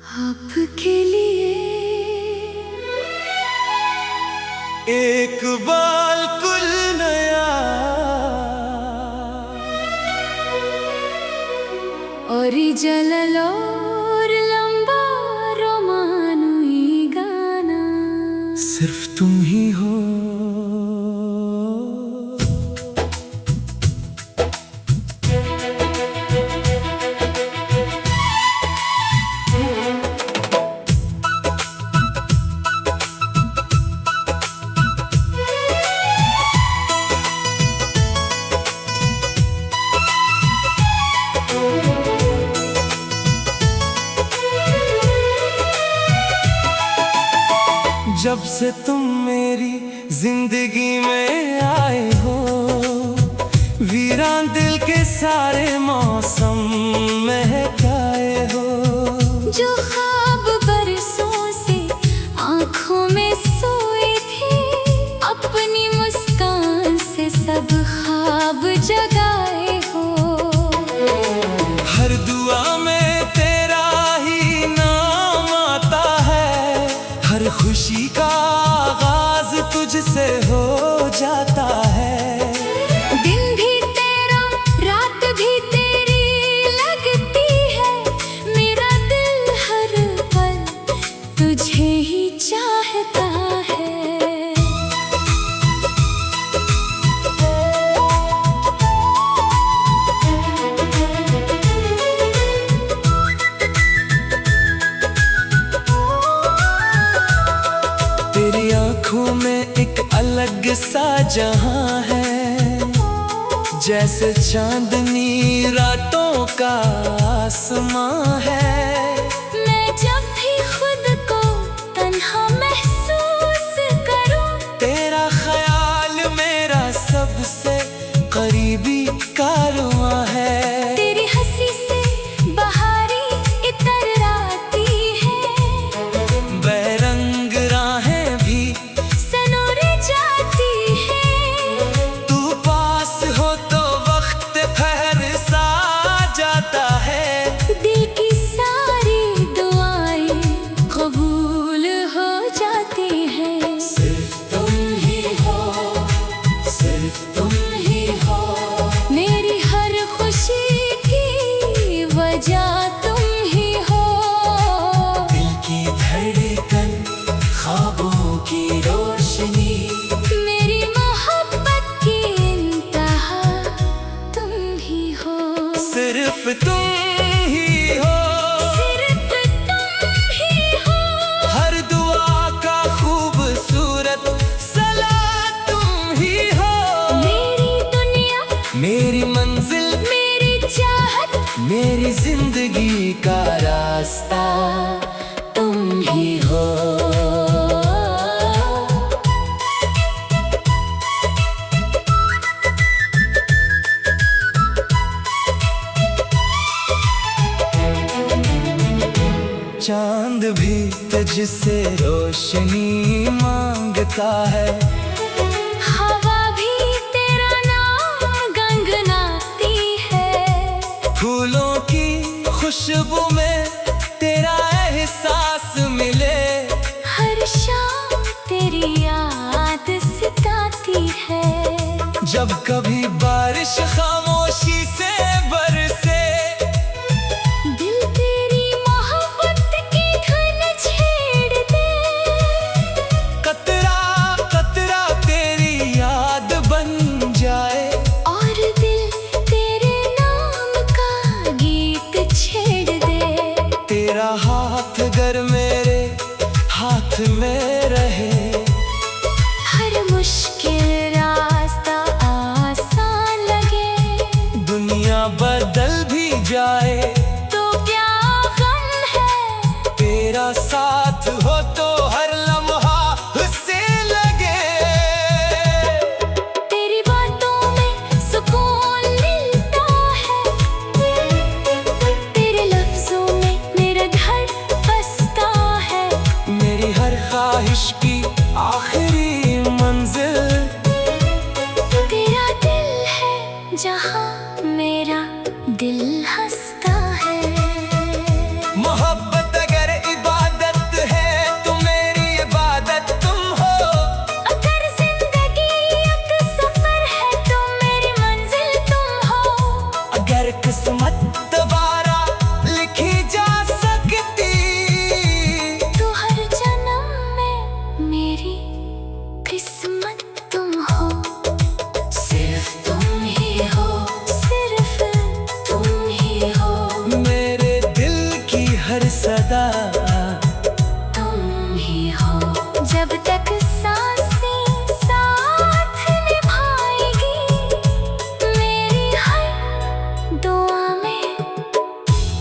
आपके लिए एक बालकुल नया ओरिजिनल और लंबा रोमानुई गाना सिर्फ तुम ही हो। जब से तुम मेरी जिंदगी में आए हो, वीरान दिल के सारे मौसम महकाए हो। जो ख्वाब बरसों से आंखों में सोए थे, अपनी मुस्कान से सब ख्वाब जगाए हो। हर दुआ में तेरा ही नाम आता है, हर खुशी का आगाज तुझसे हो जाता है। दिन भी तेरा रात भी तेरी लगती है, मेरा दिल हर पल तुझे ही चाहता है। तेरी आँखों में एक अलग सा जहां है, जैसे चांदनी रातों का आसमां है। मैं जब भी खुद को तन्हा महसूस करूं, तेरा ख्याल मेरा सबसे करीबी कारवां है। तेरी हंसी से बहारी इतर आती है, बेरंग राहें भी सनोरे जाती है। तू पास हो तो वक्त ठहर सा जाता है। दिल की सारी दुआएं कबूल हो जाती हैं। सिर्फ तुम ही हो, सिर्फ तुम ही हो। मेरी हर खुशी की वजह तुम ही हो। दिल की धड़कन, ख्वाबों की रोशनी, मेरी मोहब्बत की इंतहा तुम ही हो। सिर्फ तुम ही हो। सिर्फ तुम ही हो। हर दुआ का खूबसूरत सलाह तुम ही हो। मेरी दुनिया, मेरी मंजिल, मेरी चाहत, मेरी जिंदगी का रास्ता तुम ही हो। चांद भी तुझसे रोशनी मांगता है, हवा भी तेरा नाम गंगनाती है। फूलों की खुशबू में तेरा एहसास मिले। हर शाम तेरी याद सताती है। जब कभी बारिश खामोशी से बरसे, दिल तेरी मोहब्बत की धुन छेड़ दे। कतरा कतरा तेरी याद बन जाए, और दिल तेरे नाम का गीत छेड़ दे। तेरा हाथ अगर मेरे हाथ में रहे, हर मुश्किल रास्ता आसान लगे। दुनिया बदल भी जाए तो क्या गम है, तेरा साथ हो तो हर लम्हा उससे लगे। तेरी बातों में सुकून मिलता है, तेरे लफ्जों में मेरा घर बसता है। मेरी हर ख्वाहिश सदा तुम ही हो। जब तक सांसें साथ निभाएगी, मेरी हर दुआ में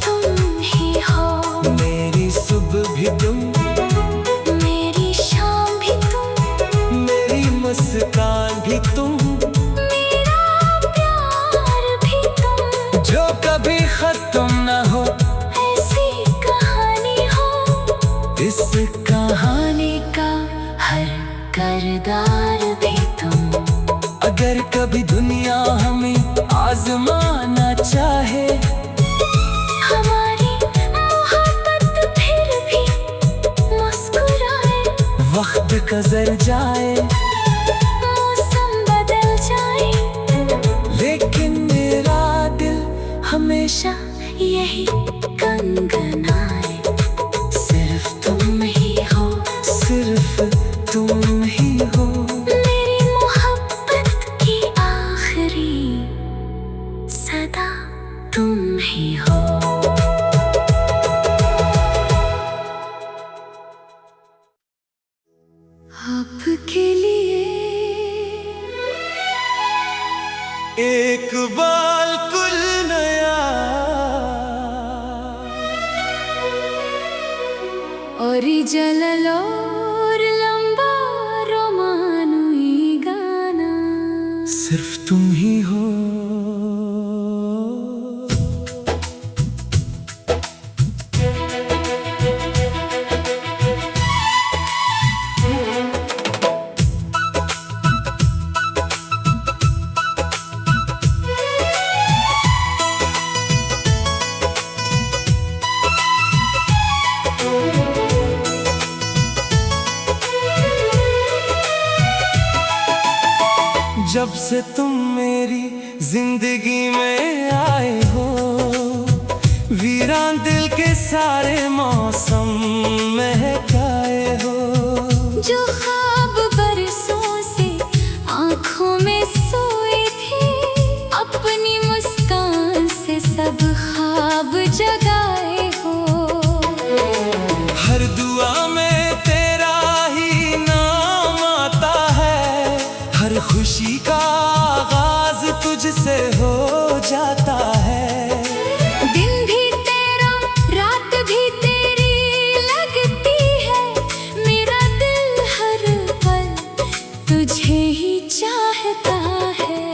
तुम ही हो। मेरी सुबह भी तुम, मेरी शाम भी तुम, मेरी मुस्कान भी तुम, मेरा प्यार भी तुम। जो कभी खत्म न हो ऐसी कहानी हो, इस कहानी का हर किरदार भी तुम। अगर कभी दुनिया हमें आजमाना चाहे, हमारी मोहब्बत फिर भी मुस्कुराए। वक्त गुजर जाए, मौसम बदल जाए, लेकिन मेरा दिल हमेशा यही गुनगुनाए। सिर्फ तुम ही हो, सिर्फ तुम ही हो। मेरी मोहब्बत की आखिरी सदा तुम ही हो। आपके लिए एक बालकुल नया ओरिजिनल और लंबा रोमानुई गाना। सिर्फ तुम ही हो। जब से तुम मेरी जिंदगी में आए हो, वीरान दिल के सारे मौसम महकाए हो। जो ख्वाब बरसों से आँखों में सोए थे, अपनी मुस्कान से सब ख्वाब जगाए हो। हर दुआ में तेरा ही नाम आता है, हर खुशी का आगाज तुझसे हो जाता है। दिन भी तेरा, रात भी तेरी लगती है, मेरा दिल हर पल तुझे ही चाहता है।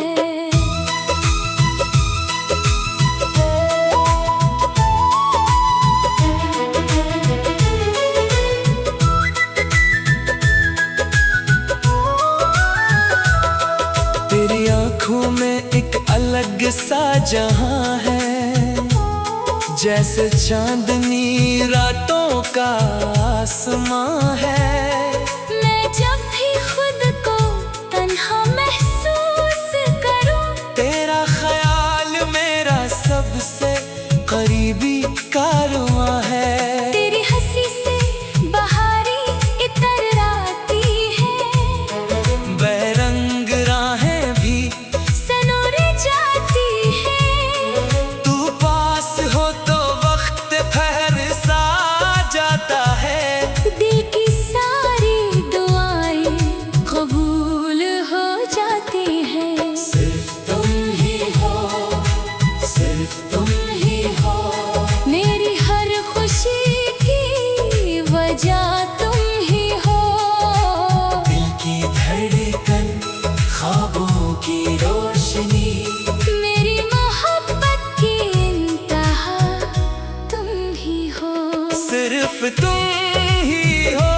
तेरी आँखों में एक अलग सा जहां है, जैसे चांदनी रातों का आसमां है। मैं जब भी खुद को तन्हा महसूस करूं, तेरा ख्याल मेरा सबसे करीबी कारवां है। तेरी हंसी से बहारी इतर आती है, बैरंग राहें भी सनोरे जाती है। तू पास हो तो वक्त ठहर सा जाता है। दिल की सारी दुआएं कबूल हो जाती हैं। सिर्फ तुम ही हो, सिर्फ तुम ही हो। मेरी हर खुशी की वजह तुम ही हो। दिल की धड़कन, ख्वाबों की रोशनी, मेरी मोहब्बत की इंतहा तुम ही हो। सिर्फ तुम ही हो।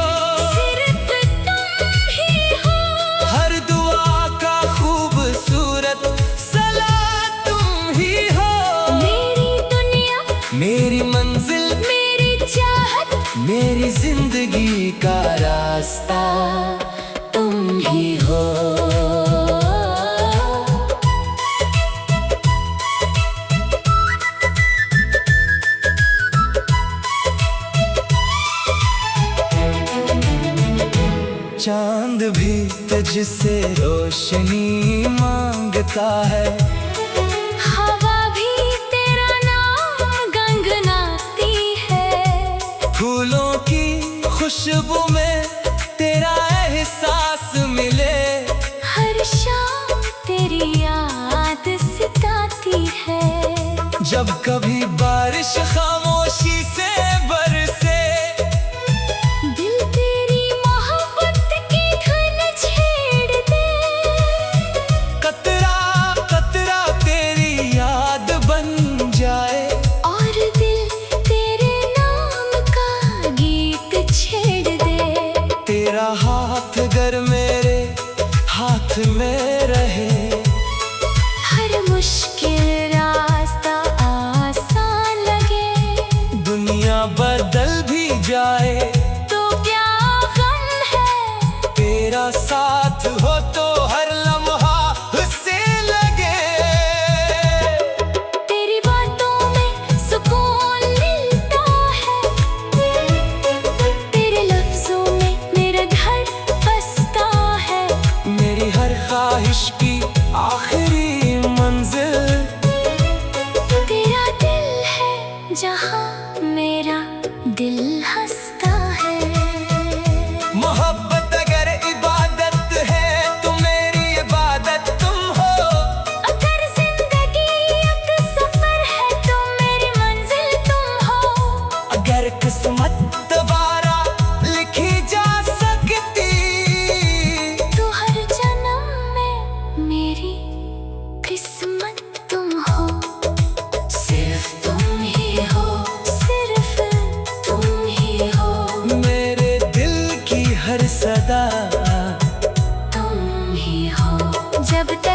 सिर्फ तुम ही हो। हर दुआ का खूबसूरत सलाह तुम ही हो। मेरी दुनिया, मेरी मंजिल, मेरी चाहत, मेरी जिंदगी का रास्ता तुम ही हो। चांद भी तुझसे रोशनी मांगता है। हवा भी तेरा नाम गंगनाती है। खुशबू में तेरा एहसास मिले। हर शाम तेरी याद सताती है। जब कभी बारिश खामोशी से बरसे, दिल तेरी मोहब्बत की धुन छेड़ दे। कतरा कतरा तेरी याद बन जाए, और दिल तेरे नाम का गीत छेड़ दे। तेरा हाथ अगर मेरे हाथ में रहे, हर मुश्किल रास्ता आसान लगे। दुनिया बदल भी जाए तो क्या गम है, तेरा साथ हो तो हर लम्हा उससे लगे। तेरी बातों में सुकून मिलता है। तेरे लफ्जों में मेरा घर बसता है। मेरी हर ख्वाहिश की आखिरी मंजिल तेरा दिल है जहाँ मेरा दिल हंसता है। मोहब्बत अगर इबादत है तो मेरी इबादत तुम हो। अगर जिंदगी एक सफर है तो मेरी मंजिल तुम हो। अगर किस्मत दोबारा लिखी जा सकती, तो हर जन्म में मेरी किस्मत तुम हो। सिर्फ तुम ही हो, सिर्फ तुम ही हो। मेरे दिल की हर सदा तुम ही हो। जब तक